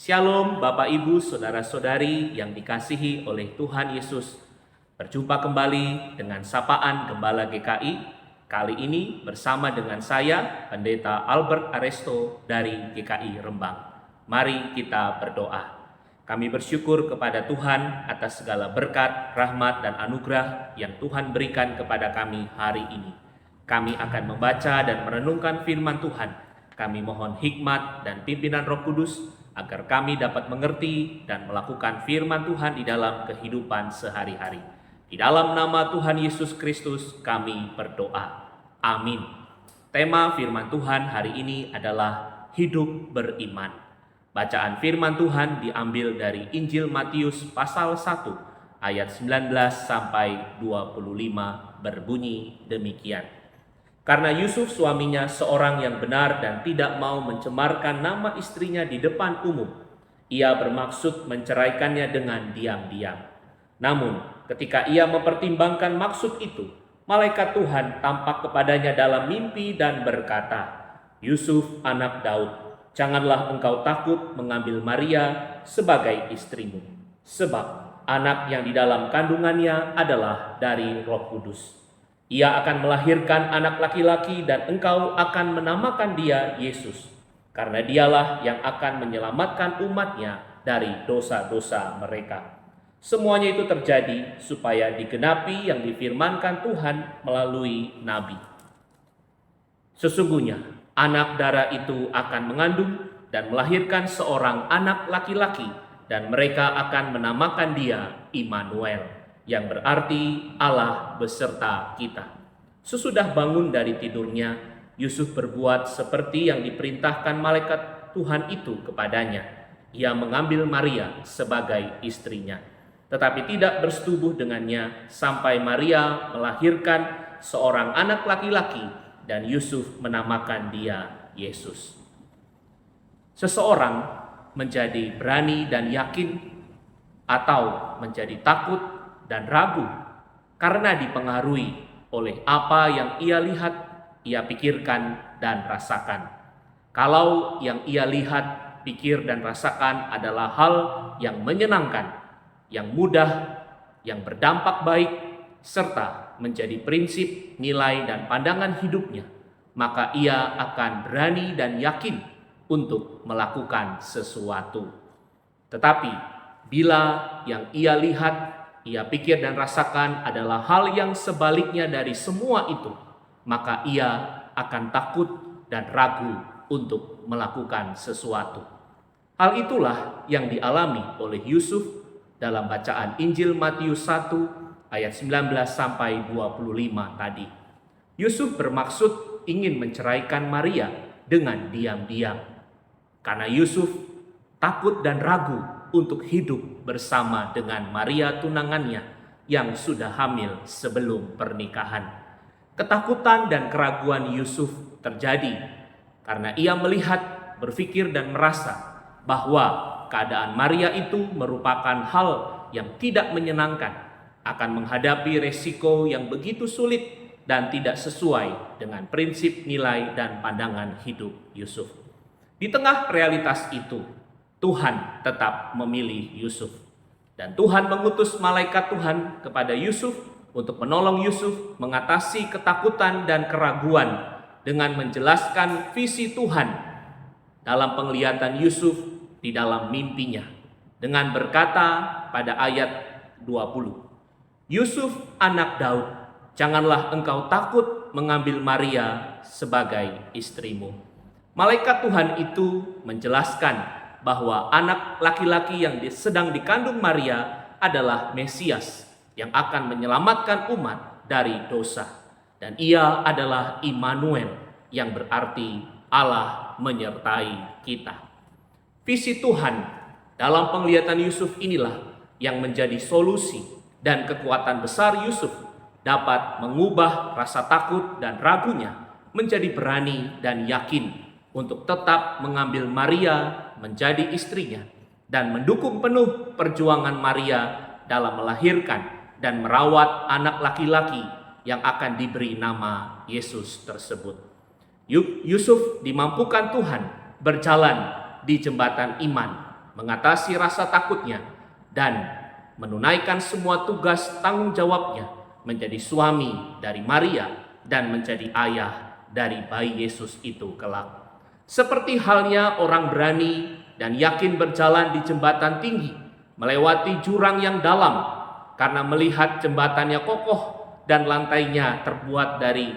Shalom Bapak Ibu Saudara-saudari yang dikasihi oleh Tuhan Yesus. Berjumpa kembali dengan Sapaan Gembala GKI. Kali ini bersama dengan saya, Pendeta Albert Aresto dari GKI Rembang. Mari kita berdoa. Kami bersyukur kepada Tuhan atas segala berkat, rahmat, dan anugerah yang Tuhan berikan kepada kami hari ini. Kami akan membaca dan merenungkan firman Tuhan. Kami mohon hikmat dan pimpinan Roh Kudus agar kami dapat mengerti dan melakukan firman Tuhan di dalam kehidupan sehari-hari. Di dalam nama Tuhan Yesus Kristus kami berdoa. Amin. Tema firman Tuhan hari ini adalah hidup beriman. Bacaan firman Tuhan diambil dari Injil Matius pasal 1 ayat 19 sampai 25 berbunyi demikian. Karena Yusuf suaminya seorang yang benar dan tidak mau mencemarkan nama istrinya di depan umum, ia bermaksud menceraikannya dengan diam-diam. Namun, ketika ia mempertimbangkan maksud itu, malaikat Tuhan tampak kepadanya dalam mimpi dan berkata, "Yusuf, anak Daud, janganlah engkau takut mengambil Maria sebagai istrimu, sebab anak yang di dalam kandungannya adalah dari Roh Kudus. Ia akan melahirkan anak laki-laki dan engkau akan menamakan dia Yesus, karena dialah yang akan menyelamatkan umatnya dari dosa-dosa mereka." Semuanya itu terjadi supaya digenapi yang difirmankan Tuhan melalui nabi. Sesungguhnya anak darah itu akan mengandung dan melahirkan seorang anak laki-laki, dan mereka akan menamakan dia Immanuel, yang berarti Allah beserta kita. Sesudah bangun dari tidurnya, Yusuf berbuat seperti yang diperintahkan malaikat Tuhan itu kepadanya. Ia mengambil Maria sebagai istrinya, tetapi tidak bersetubuh dengannya sampai Maria melahirkan seorang anak laki-laki, dan Yusuf menamakan dia Yesus. Seseorang menjadi berani dan yakin atau menjadi takut dan ragu karena dipengaruhi oleh apa yang ia lihat, ia pikirkan, dan rasakan. Kalau yang ia lihat, pikir, dan rasakan adalah hal yang menyenangkan, yang mudah, yang berdampak baik, serta menjadi prinsip, nilai, dan pandangan hidupnya, maka ia akan berani dan yakin untuk melakukan sesuatu. Tetapi bila yang ia lihat, ia pikir dan rasakan adalah hal yang sebaliknya dari semua itu, maka ia akan takut dan ragu untuk melakukan sesuatu. Hal itulah yang dialami oleh Yusuf dalam bacaan Injil Matius 1 ayat 19 sampai 25 tadi. Yusuf bermaksud ingin menceraikan Maria dengan diam-diam, karena Yusuf takut dan ragu untuk hidup bersama dengan Maria tunangannya yang sudah hamil sebelum pernikahan. Ketakutan dan keraguan Yusuf terjadi karena ia melihat, berpikir, dan merasa bahwa keadaan Maria itu merupakan hal yang tidak menyenangkan, akan menghadapi resiko yang begitu sulit dan tidak sesuai dengan prinsip, nilai, dan pandangan hidup Yusuf. Di tengah realitas itu, Tuhan tetap memilih Yusuf, dan Tuhan mengutus malaikat Tuhan kepada Yusuf untuk menolong Yusuf mengatasi ketakutan dan keraguan dengan menjelaskan visi Tuhan dalam penglihatan Yusuf di dalam mimpinya, dengan berkata pada ayat 20, "Yusuf, anak Daud, janganlah engkau takut mengambil Maria sebagai istrimu." Malaikat Tuhan itu menjelaskan bahwa anak laki-laki yang sedang dikandung Maria adalah Mesias yang akan menyelamatkan umat dari dosa, dan ia adalah Immanuel, yang berarti Allah menyertai kita. Visi Tuhan dalam penglihatan Yusuf inilah yang menjadi solusi dan kekuatan besar Yusuf dapat mengubah rasa takut dan ragunya menjadi berani dan yakin untuk tetap mengambil Maria menjadi istrinya dan mendukung penuh perjuangan Maria dalam melahirkan dan merawat anak laki-laki yang akan diberi nama Yesus tersebut. Yusuf dimampukan Tuhan berjalan di jembatan iman mengatasi rasa takutnya, dan menunaikan semua tugas tanggung jawabnya menjadi suami dari Maria dan menjadi ayah dari bayi Yesus itu kelak. Seperti halnya orang berani dan yakin berjalan di jembatan tinggi, melewati jurang yang dalam, karena melihat jembatannya kokoh dan lantainya terbuat dari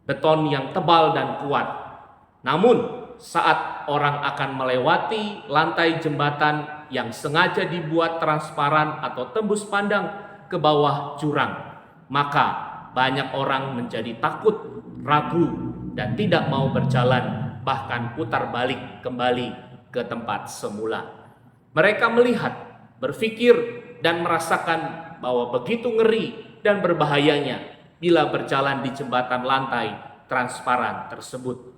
beton yang tebal dan kuat. Namun, saat orang akan melewati lantai jembatan yang sengaja dibuat transparan atau tembus pandang ke bawah jurang, maka banyak orang menjadi takut, ragu, dan tidak mau berjalan, bahkan putar balik kembali ke tempat semula. Mereka melihat, berpikir, dan merasakan bahwa begitu ngeri dan berbahayanya bila berjalan di jembatan lantai transparan tersebut.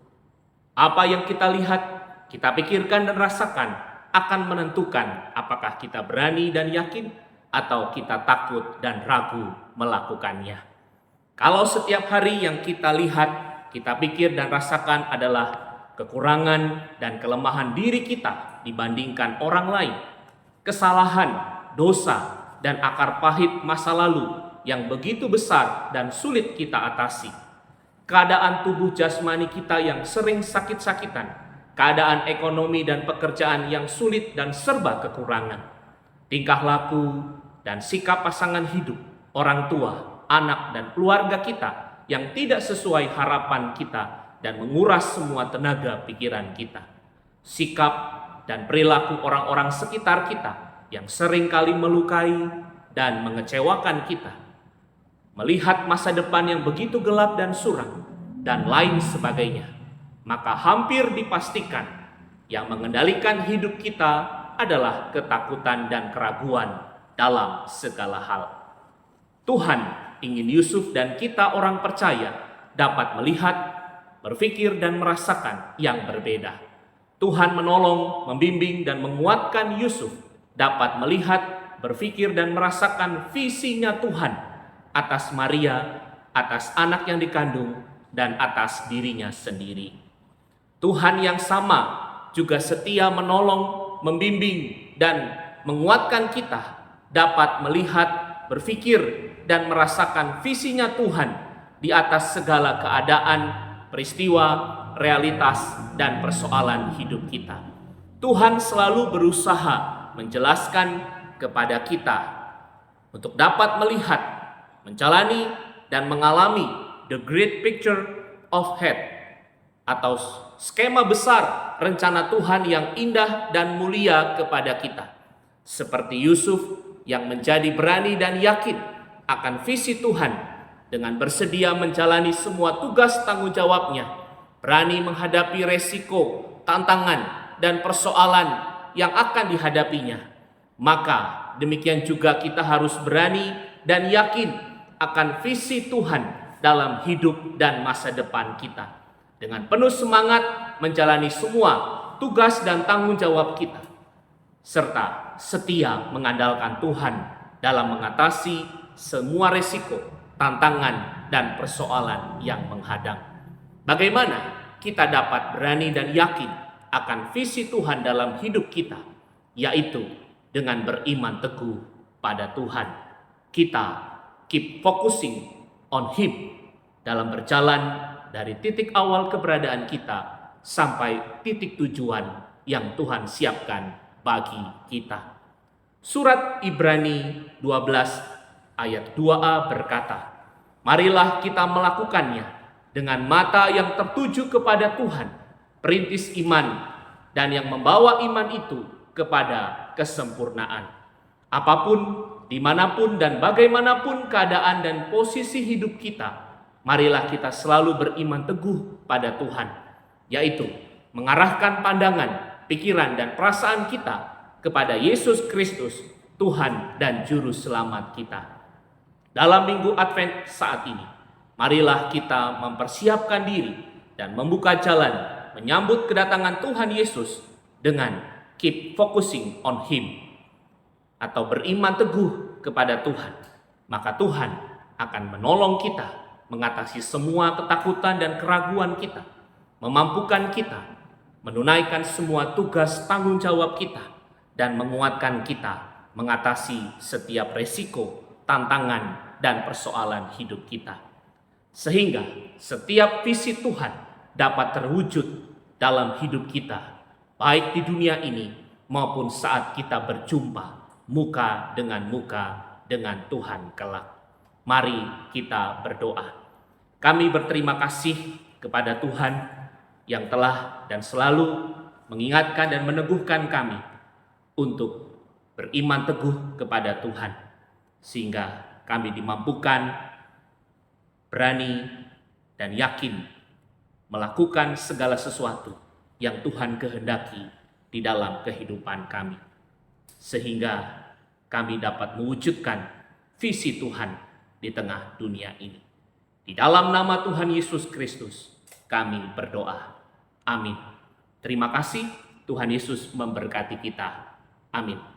Apa yang kita lihat, kita pikirkan dan rasakan akan menentukan apakah kita berani dan yakin atau kita takut dan ragu melakukannya. Kalau setiap hari yang kita lihat, kita pikir dan rasakan adalah kekurangan dan kelemahan diri kita dibandingkan orang lain, kesalahan, dosa, dan akar pahit masa lalu yang begitu besar dan sulit kita atasi, keadaan tubuh jasmani kita yang sering sakit-sakitan, keadaan ekonomi dan pekerjaan yang sulit dan serba kekurangan, tingkah laku dan sikap pasangan hidup, orang tua, anak, dan keluarga kita yang tidak sesuai harapan kita dan menguras semua tenaga pikiran kita, sikap dan perilaku orang-orang sekitar kita yang seringkali melukai dan mengecewakan kita, melihat masa depan yang begitu gelap dan suram, dan lain sebagainya, maka hampir dipastikan yang mengendalikan hidup kita adalah ketakutan dan keraguan dalam segala hal. Tuhan ingin Yusuf dan kita orang percaya dapat melihat, berpikir, dan merasakan yang berbeda. Tuhan menolong, membimbing, dan menguatkan Yusuf dapat melihat, berpikir, dan merasakan visinya Tuhan atas Maria, atas anak yang dikandung, dan atas dirinya sendiri. Tuhan yang sama juga setia menolong, membimbing, dan menguatkan kita dapat melihat, berpikir, dan merasakan visinya Tuhan di atas segala keadaan, peristiwa, realitas, dan persoalan hidup kita. Tuhan selalu berusaha menjelaskan kepada kita untuk dapat melihat, menjalani, dan mengalami the great picture of head, atau skema besar rencana Tuhan yang indah dan mulia kepada kita. Seperti Yusuf yang menjadi berani dan yakin akan visi Tuhan dengan bersedia menjalani semua tugas tanggung jawabnya, berani menghadapi resiko, tantangan, dan persoalan yang akan dihadapinya. Maka demikian juga kita harus berani dan yakin akan visi Tuhan dalam hidup dan masa depan kita, dengan penuh semangat menjalani semua tugas dan tanggung jawab kita, serta setia mengandalkan Tuhan dalam mengatasi semua resiko, tantangan, dan persoalan yang menghadang. Bagaimana kita dapat berani dan yakin akan visi Tuhan dalam hidup kita, yaitu dengan beriman teguh pada Tuhan. Kita keep focusing on Him dalam berjalan dari titik awal keberadaan kita sampai titik tujuan yang Tuhan siapkan bagi kita. Surat Ibrani 12 ayat 2a berkata, marilah kita melakukannya dengan mata yang tertuju kepada Tuhan, perintis iman, dan yang membawa iman itu kepada kesempurnaan. Apapun, dimanapun, dan bagaimanapun keadaan dan posisi hidup kita, marilah kita selalu beriman teguh pada Tuhan, yaitu mengarahkan pandangan, pikiran, dan perasaan kita kepada Yesus Kristus, Tuhan dan Juru Selamat kita. Dalam Minggu Advent saat ini, marilah kita mempersiapkan diri dan membuka jalan menyambut kedatangan Tuhan Yesus dengan keep focusing on Him, atau beriman teguh kepada Tuhan. Maka Tuhan akan menolong kita mengatasi semua ketakutan dan keraguan kita, memampukan kita menunaikan semua tugas tanggung jawab kita, dan menguatkan kita mengatasi setiap resiko, tantangan, dan persoalan hidup kita. Sehingga setiap visi Tuhan dapat terwujud dalam hidup kita, baik di dunia ini maupun saat kita berjumpa muka dengan Tuhan kelak. Mari kita berdoa. Kami berterima kasih kepada Tuhan yang telah dan selalu mengingatkan dan meneguhkan kami untuk beriman teguh kepada Tuhan, sehingga kami dimampukan berani dan yakin melakukan segala sesuatu yang Tuhan kehendaki di dalam kehidupan kami, sehingga kami dapat mewujudkan visi Tuhan di tengah dunia ini. Di dalam nama Tuhan Yesus Kristus kami berdoa. Amin. Terima kasih. Tuhan Yesus memberkati kita. Amin.